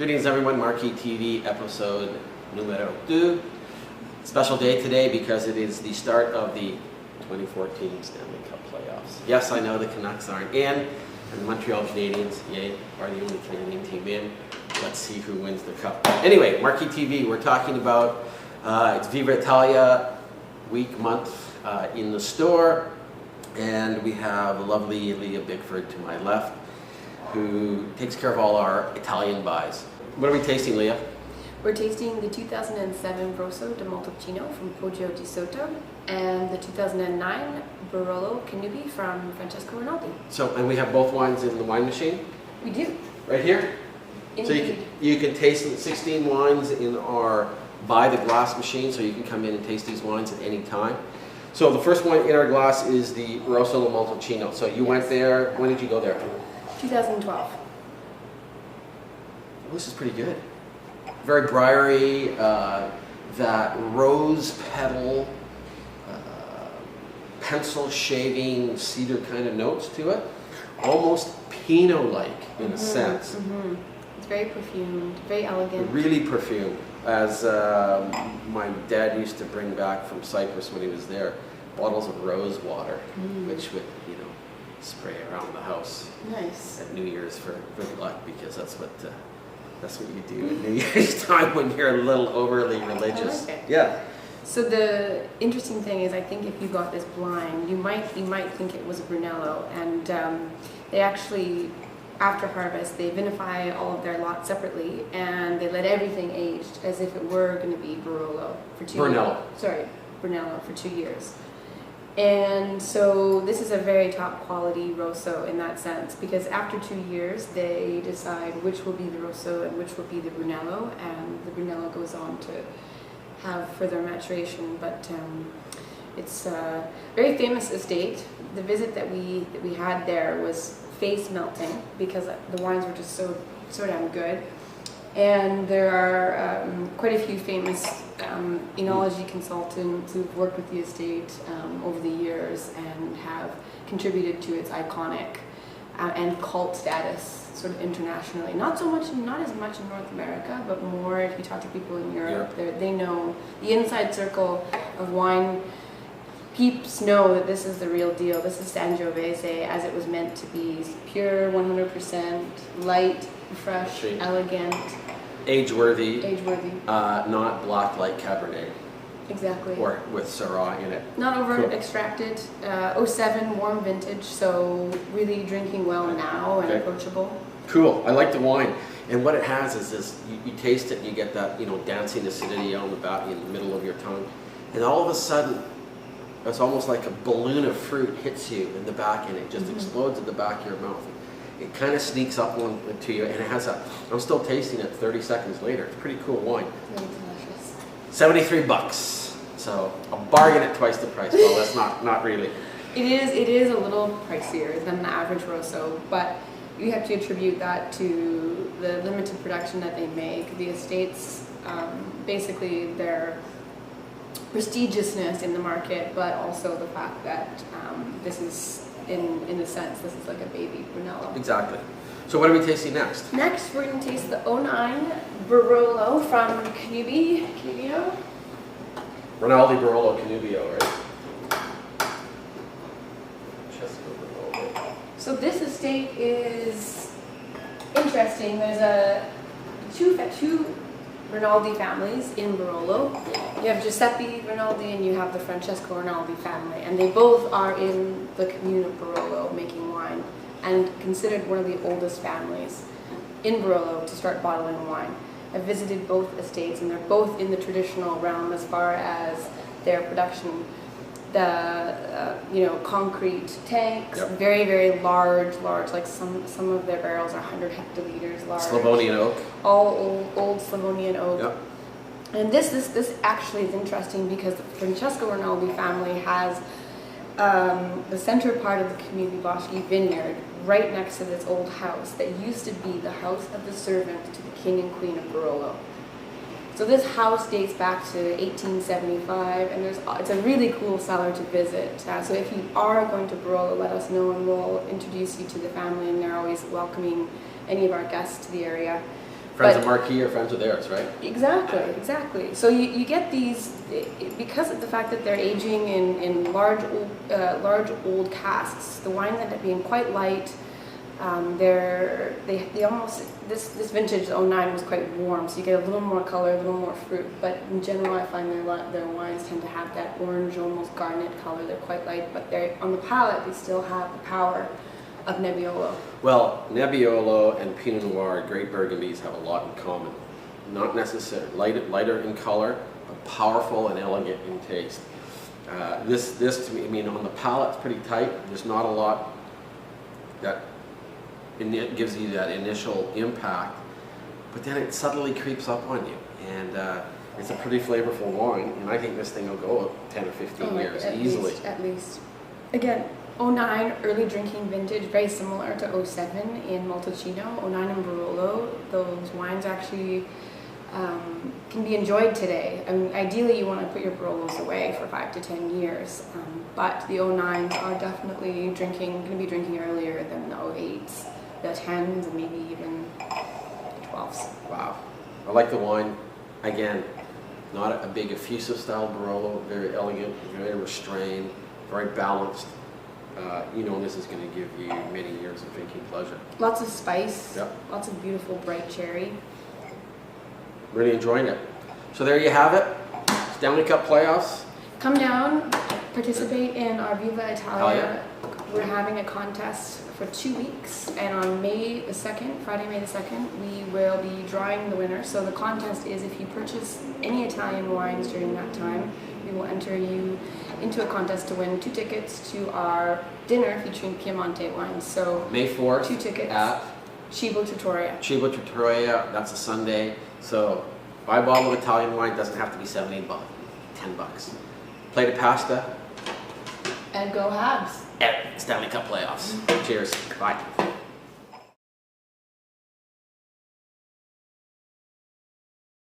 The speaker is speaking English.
Greetings everyone, MarquisTV episode numero 2. Special day today because it is the start of the 2014 Stanley Cup playoffs. Yes, I know the Canucks aren't in, and the Montreal Canadiens, yay, are the only Canadian team in. Let's see who wins the cup. Anyway, MarquisTV, we're talking about, it's Viva Italia month in the store, and we have the lovely Leah to my left, who takes care of all our Italian buys. What are we tasting, Leah? We're tasting the 2007 Rosso di Montalcino from Poggio di Sotto and the 2009 Barolo Cannubio from Francesco Rinaldi. So, and we have both wines in the wine machine? We do. Right here? Indeed. So you can taste 16 wines in our buy the glass machine, so you can come in and taste these wines at any time. So the first one in our glass is the Rosso di Montalcino. So you went there, when did you go there? 2012. Well, this is pretty good. Very briary, that rose petal, pencil shaving, cedar kind of notes to it. Almost Pinot-like in a sense. It's very perfumed, very elegant. Really perfumed. As my dad used to bring back from Cyprus when he was there, bottles of rose water, which would, spray around the house. Nice. At New Year's for good luck, because that's what you do at New Year's time when you're a little overly religious. I like it. Yeah. So the interesting thing is, I think if you got this blind, you might think it was a Brunello, and they actually, after harvest, they vinify all of their lots separately, and they let everything aged as if it were going to be Barolo for 2 years. Brunello for 2 years. And so this is a very top quality Rosso in that sense, because after 2 years they decide which will be the Rosso and which will be the Brunello, and the Brunello goes on to have further maturation. But it's a very famous estate. The visit that we had there was face melting because the wines were just so damn good. And there are quite a few famous enology consultants who've worked with the estate over the years and have contributed to its iconic and cult status sort of internationally. Not as much in North America, but more if you talk to people in Europe, they know, the inside circle of wine peeps know that this is the real deal. This is Sangiovese as it was meant to be. Pure, 100%, light, fresh, elegant. Age-worthy. Age-worthy. Not blocked like Cabernet. Exactly. Or with Syrah in it. Not over-extracted. 07 warm vintage, so really drinking well now and approachable. Cool. I like the wine. And what it has is this, you taste it and you get that, dancing acidity on the back, in the middle of your tongue. And all of a sudden, it's almost like a balloon of fruit hits you in the back and it just explodes at the back of your mouth. It kind of sneaks up to you, and it has I'm still tasting it 30 seconds later. It's a pretty cool wine. Very delicious. $73. So a bargain at twice the price. Well, that's not really. It is a little pricier than the average Rosso, but you have to attribute that to the limited production that they make. The estates, basically their prestigiousness in the market, but also the fact that this is, in a sense, this is like a baby Brunello. Exactly. So what are we tasting next? Next, we're going to taste the 09 Barolo from Cannubio. Rinaldi Barolo Cannubio, right? Francesco Rinaldi. So this estate is interesting. There's two Rinaldi families in Barolo. You have Giuseppe Rinaldi and you have the Francesco Rinaldi family, and they both are in the commune of Barolo making wine and considered one of the oldest families in Barolo to start bottling wine. I've visited both estates and they're both in the traditional realm as far as their production. The concrete tanks, very, very large, like some of their barrels are 100 hectoliters large. Slavonian oak. All old Slavonian oak. Yep. And this actually is interesting because the Francesco Rinaldi family has the center part of the Cannubio Boschi vineyard right next to this old house that used to be the house of the servant to the king and queen of Barolo. So this house dates back to 1875, and it's a really cool cellar to visit. So if you are going to Barolo, let us know and we'll introduce you to the family, and they're always welcoming any of our guests to the area. Friends of Marquis are friends of theirs, right? Exactly. So you get these, because of the fact that they're aging in large old casks, the wines end up being quite light. They almost, this vintage 09 was quite warm, so you get a little more color, a little more fruit, but in general I find their wines tend to have that orange, almost garnet color. They're quite light, but they're on the palate, they still have the power of Nebbiolo. Well, Nebbiolo and Pinot Noir, great Burgundies, have a lot in common. Not necessarily lighter in color, but powerful and elegant in taste. This to me, I mean, on the palate, it's pretty tight. There's not a lot that it gives you that initial impact, but then it subtly creeps up on you, and it's a pretty flavorful wine. And I think this thing will go 10 or 15 years easily. At least. Again, 09 early drinking vintage, very similar to 07 in Montalcino. 09 in Barolo, those wines actually can be enjoyed today. I mean, ideally you want to put your Barolos away for 5 to 10 years, but the 09s are definitely going to be drinking earlier than the 08s, the 10s, and maybe even the 12s. Wow. I like the wine. Again, not a big effusive style Barolo, very elegant, very restrained, very balanced. You know this is going to give you many years of drinking pleasure. Lots of spice, yep. Lots of beautiful bright cherry. Really enjoying it. So there you have it. Stanley Cup playoffs. Come down, participate in our Viva Italia. We're having a contest for 2 weeks, and on May the 2nd, Friday, May the 2nd, we will be drawing the winner. So the contest is if you purchase any Italian wines during that time, we will enter you into a contest to win 2 tickets to our dinner featuring Piemonte wines. So May 4th 2 tickets at Cibo Trattoria. Cibo Trattoria, that's a Sunday. So buy a bottle of Italian wine, doesn't have to be $17, $10. Plate of pasta. And go Habs. At Stanley Cup playoffs. Cheers. Bye.